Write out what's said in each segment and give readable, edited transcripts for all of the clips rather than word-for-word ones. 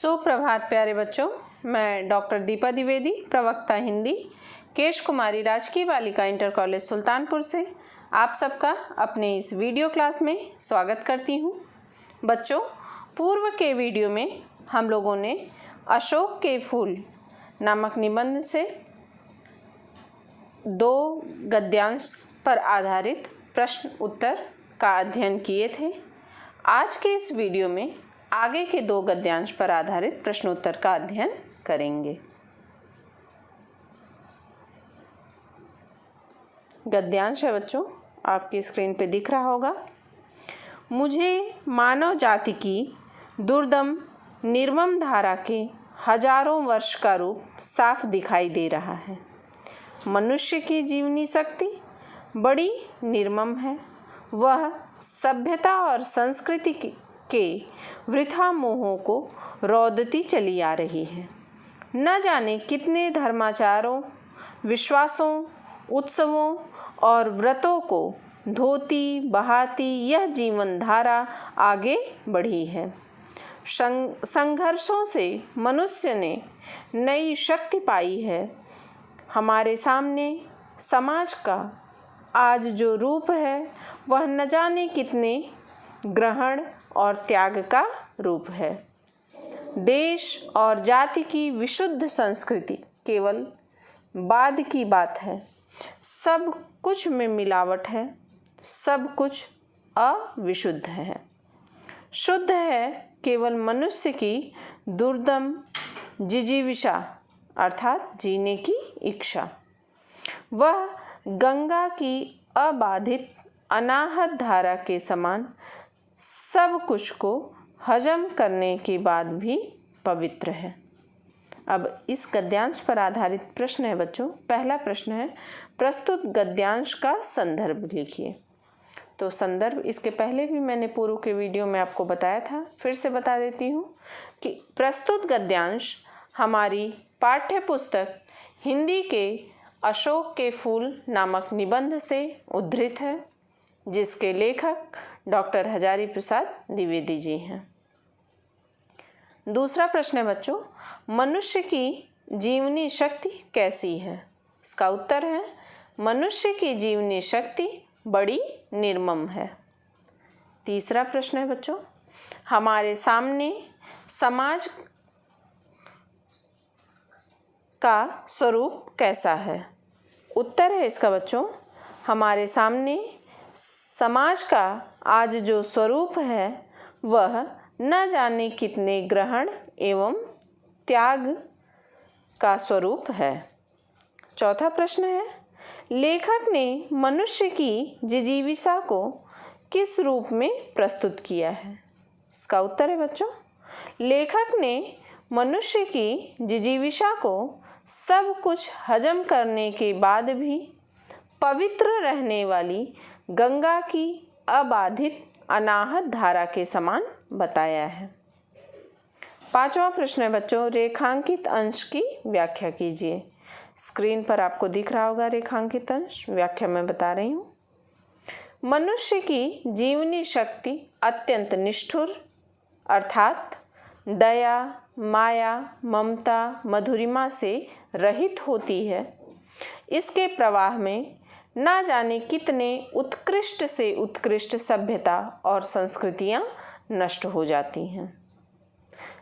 सुप्रभात प्यारे बच्चों, मैं डॉक्टर दीपा द्विवेदी, प्रवक्ता हिंदी, केश कुमारी राजकीय बालिका इंटर कॉलेज सुल्तानपुर से आप सबका अपने इस वीडियो क्लास में स्वागत करती हूँ। बच्चों, पूर्व के वीडियो में हम लोगों ने अशोक के फूल नामक निबंध से 2 गद्यांश पर आधारित प्रश्न उत्तर का अध्ययन किए थे। आज के इस वीडियो में आगे के 2 गद्यांश पर आधारित प्रश्नोत्तर का अध्ययन करेंगे। गद्यांश है बच्चों, आपकी स्क्रीन पे दिख रहा होगा। मुझे मानव जाति की दुर्दम निर्मम धारा के हजारों वर्ष का रूप साफ दिखाई दे रहा है। मनुष्य की जीवनी शक्ति बड़ी निर्मम है। वह सभ्यता और संस्कृति के वृथा मोहों को रौंदती चली आ रही है। न जाने कितने धर्माचारों, विश्वासों, उत्सवों और व्रतों को धोती बहाती यह जीवन धारा आगे बढ़ी है। संघर्षों से मनुष्य ने नई शक्ति पाई है। हमारे सामने समाज का आज जो रूप है वह न जाने कितने ग्रहण और त्याग का रूप है। देश और जाति की विशुद्ध संस्कृति केवल बाद की बात है। सब कुछ में मिलावट है, सब कुछ अविशुद्ध है। शुद्ध है केवल मनुष्य की दुर्दम जिजीविषा अर्थात जीने की इच्छा। वह गंगा की अबाधित अनाहत धारा के समान सब कुछ को हजम करने के बाद भी पवित्र है। अब इस गद्यांश पर आधारित प्रश्न है बच्चों। पहला प्रश्न है, प्रस्तुत गद्यांश का संदर्भ लिखिए। तो संदर्भ इसके पहले भी मैंने पूर्व के वीडियो में आपको बताया था, फिर से बता देती हूँ कि प्रस्तुत गद्यांश हमारी पाठ्य पुस्तक हिंदी के अशोक के फूल नामक निबंध से उद्धृत है, जिसके लेखक डॉक्टर हजारी प्रसाद द्विवेदी जी हैं। दूसरा प्रश्न है बच्चों, मनुष्य की जीवनी शक्ति कैसी है? इसका उत्तर है, मनुष्य की जीवनी शक्ति बड़ी निर्मम है। तीसरा प्रश्न है बच्चों, हमारे सामने समाज का स्वरूप कैसा है? उत्तर है इसका बच्चों, हमारे सामने समाज का आज जो स्वरूप है वह न जाने कितने ग्रहण एवं त्याग का स्वरूप है। चौथा प्रश्न है, लेखक ने मनुष्य की जिजीविषा को किस रूप में प्रस्तुत किया है? इसका उत्तर है बच्चों, लेखक ने मनुष्य की जिजीविषा को सब कुछ हजम करने के बाद भी पवित्र रहने वाली गंगा की अबाधित अनाहत धारा के समान बताया है। पांचवा प्रश्न है बच्चों, रेखांकित अंश की व्याख्या कीजिए। स्क्रीन पर आपको दिख रहा होगा रेखांकित अंश, व्याख्या मैं बता रही हूँ। मनुष्य की जीवनी शक्ति अत्यंत निष्ठुर अर्थात दया, माया, ममता, मधुरिमा से रहित होती है। इसके प्रवाह में ना जाने कितने उत्कृष्ट से उत्कृष्ट सभ्यता और संस्कृतियां नष्ट हो जाती हैं।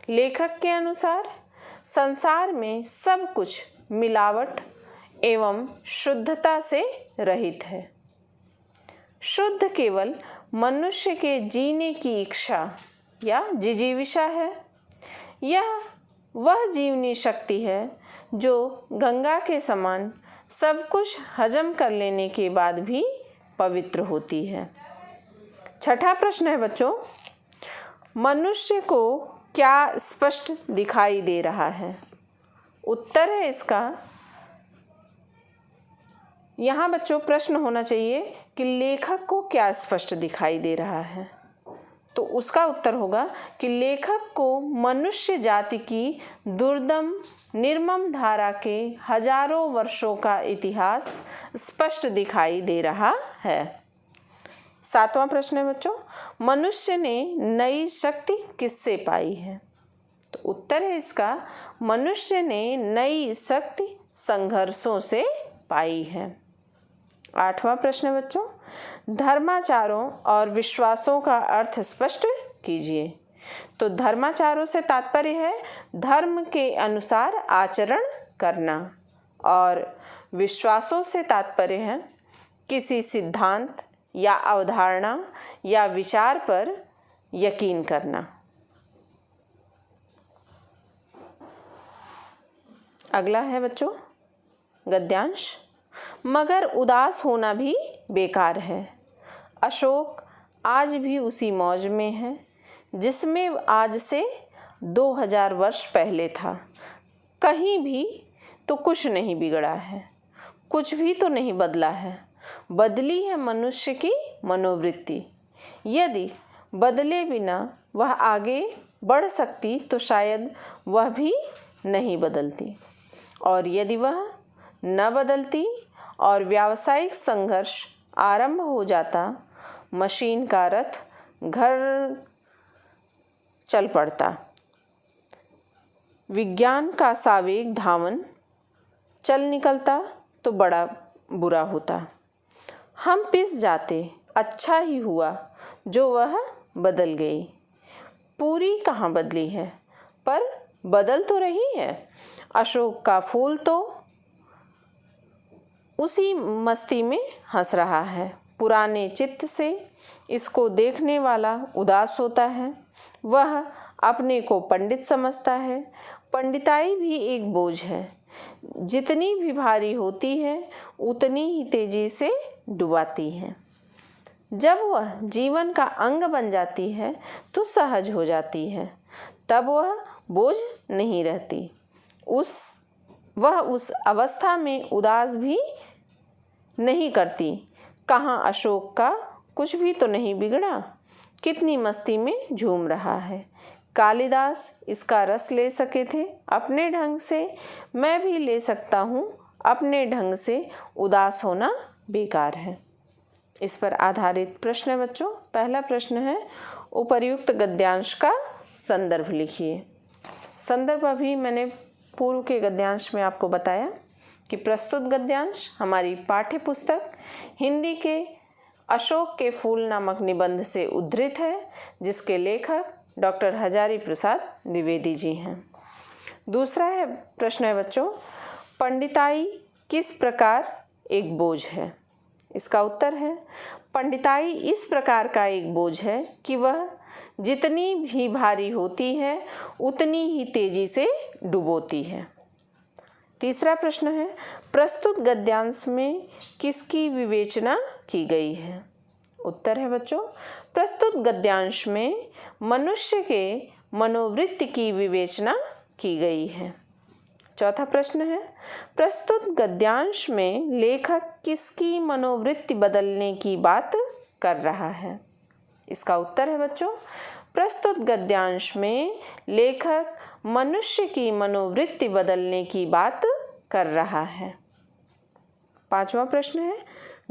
लेखक के अनुसार संसार में सब कुछ मिलावट एवं शुद्धता से रहित है। शुद्ध केवल मनुष्य के जीने की इच्छा या जिजीविषा है। यह वह जीवनी शक्ति है जो गंगा के समान सब कुछ हजम कर लेने के बाद भी पवित्र होती है। छठा प्रश्न है बच्चों, मनुष्य को क्या स्पष्ट दिखाई दे रहा है? उत्तर है इसका, यहाँ बच्चों प्रश्न होना चाहिए कि लेखक को क्या स्पष्ट दिखाई दे रहा है, तो उसका उत्तर होगा कि लेखक को मनुष्य जाति की दुर्दम निर्मम धारा के हजारों वर्षों का इतिहास स्पष्ट दिखाई दे रहा है। सातवां प्रश्न है बच्चों, मनुष्य ने नई शक्ति किससे पाई है? तो उत्तर है इसका, मनुष्य ने नई शक्ति संघर्षों से पाई है। 8वां प्रश्न है बच्चों, धर्माचारों और विश्वासों का अर्थ स्पष्ट कीजिए। तो धर्माचारों से तात्पर्य है धर्म के अनुसार आचरण करना, और विश्वासों से तात्पर्य है किसी सिद्धांत या अवधारणा या विचार पर यकीन करना। अगला है बच्चों गद्यांश, मगर उदास होना भी बेकार है। अशोक आज भी उसी मौज में है जिसमें आज से 2000 वर्ष पहले था। कहीं भी तो कुछ नहीं बिगड़ा है, कुछ भी तो नहीं बदला है। बदली है मनुष्य की मनोवृत्ति। यदि बदले बिना वह आगे बढ़ सकती तो शायद वह भी नहीं बदलती, और यदि वह न बदलती और व्यावसायिक संघर्ष आरंभ हो जाता, मशीन का रथ घर चल पड़ता। विज्ञान का सावेग धावन चल निकलता तो बड़ा बुरा होता। हम पिस जाते, अच्छा ही हुआ जो वह बदल गई। पूरी कहाँ बदली है, पर बदल तो रही है। अशोक का फूल तो उसी मस्ती में हंस रहा है। पुराने चित्त से इसको देखने वाला उदास होता है। वह अपने को पंडित समझता है। पंडिताई भी एक बोझ है, जितनी भी भारी होती है उतनी ही तेजी से डुबाती है। जब वह जीवन का अंग बन जाती है तो सहज हो जाती है, तब वह बोझ नहीं रहती। वह उस अवस्था में उदास भी नहीं करती। कहाँ अशोक का कुछ भी तो नहीं बिगड़ा, कितनी मस्ती में झूम रहा है। कालिदास इसका रस ले सके थे अपने ढंग से, मैं भी ले सकता हूँ अपने ढंग से। उदास होना बेकार है। इस पर आधारित प्रश्न है बच्चों। पहला प्रश्न है, उपर्युक्त गद्यांश का संदर्भ लिखिए। संदर्भ अभी मैंने पूर्व के गद्यांश में आपको बताया कि प्रस्तुत गद्यांश हमारी पाठ्य पुस्तक हिंदी के अशोक के फूल नामक निबंध से उद्धृत है, जिसके लेखक डॉक्टर हजारी प्रसाद द्विवेदी जी हैं। दूसरा है प्रश्न है बच्चों, पंडिताई किस प्रकार एक बोझ है। इसका उत्तर है, पंडिताई इस प्रकार का एक बोझ है कि वह जितनी भी भारी होती है उतनी ही तेजी से डुबोती है। तीसरा प्रश्न है, प्रस्तुत गद्यांश में किसकी विवेचना की गई है। उत्तर है बच्चों, प्रस्तुत गद्यांश में मनुष्य के मनोवृत्ति की विवेचना की गई है। चौथा प्रश्न है, प्रस्तुत गद्यांश में लेखक किसकी मनोवृत्ति बदलने की बात कर रहा है। इसका उत्तर है बच्चों, प्रस्तुत गद्यांश में लेखक मनुष्य की मनोवृत्ति बदलने की बात कर रहा है। पांचवा प्रश्न है,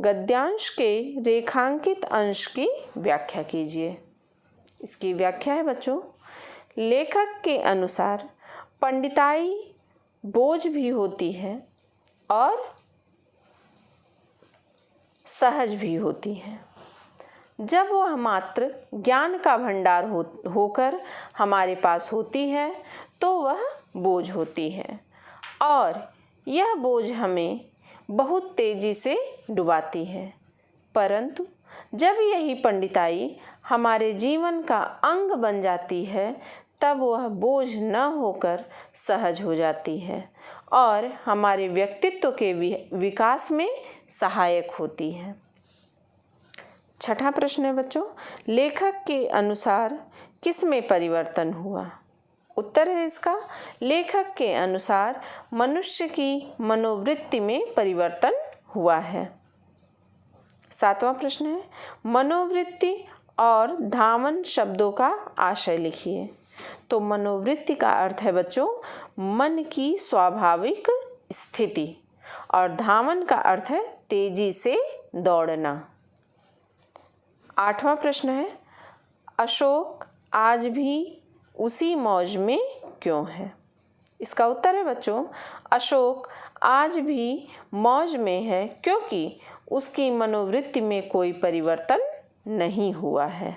गद्यांश के रेखांकित अंश की व्याख्या कीजिए। इसकी व्याख्या है बच्चों, लेखक के अनुसार पंडिताई बोझ भी होती है और सहज भी होती है। जब वह मात्र ज्ञान का भंडार होकर हमारे पास होती है तो वह बोझ होती है, और यह बोझ हमें बहुत तेजी से डुबाती है। परंतु जब यही पंडिताई हमारे जीवन का अंग बन जाती है तब वह बोझ न होकर सहज हो जाती है और हमारे व्यक्तित्व के विकास में सहायक होती है। छठा प्रश्न है बच्चों, लेखक के अनुसार किस में परिवर्तन हुआ। उत्तर है इसका, लेखक के अनुसार मनुष्य की मनोवृत्ति में परिवर्तन हुआ है। सातवां प्रश्न है, मनोवृत्ति और धावन शब्दों का आशय लिखिए। तो मनोवृत्ति का अर्थ है बच्चों मन की स्वाभाविक स्थिति, और धावन का अर्थ है तेजी से दौड़ना। आठवां प्रश्न है, अशोक आज भी उसी मौज में क्यों है? इसका उत्तर है बच्चों, अशोक आज भी मौज में है क्योंकि उसकी मनोवृत्ति में कोई परिवर्तन नहीं हुआ है।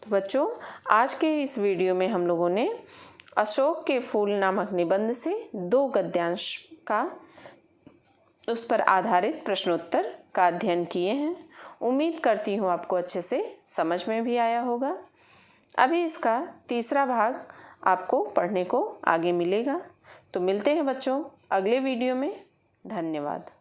तो बच्चों, आज के इस वीडियो में हम लोगों ने अशोक के फूल नामक निबंध से 2 गद्यांश का उस पर आधारित प्रश्नोत्तर का अध्ययन किए हैं। उम्मीद करती हूँ आपको अच्छे से समझ में भी आया होगा। अभी इसका तीसरा भाग आपको पढ़ने को आगे मिलेगा। तो मिलते हैं बच्चों अगले वीडियो में। धन्यवाद।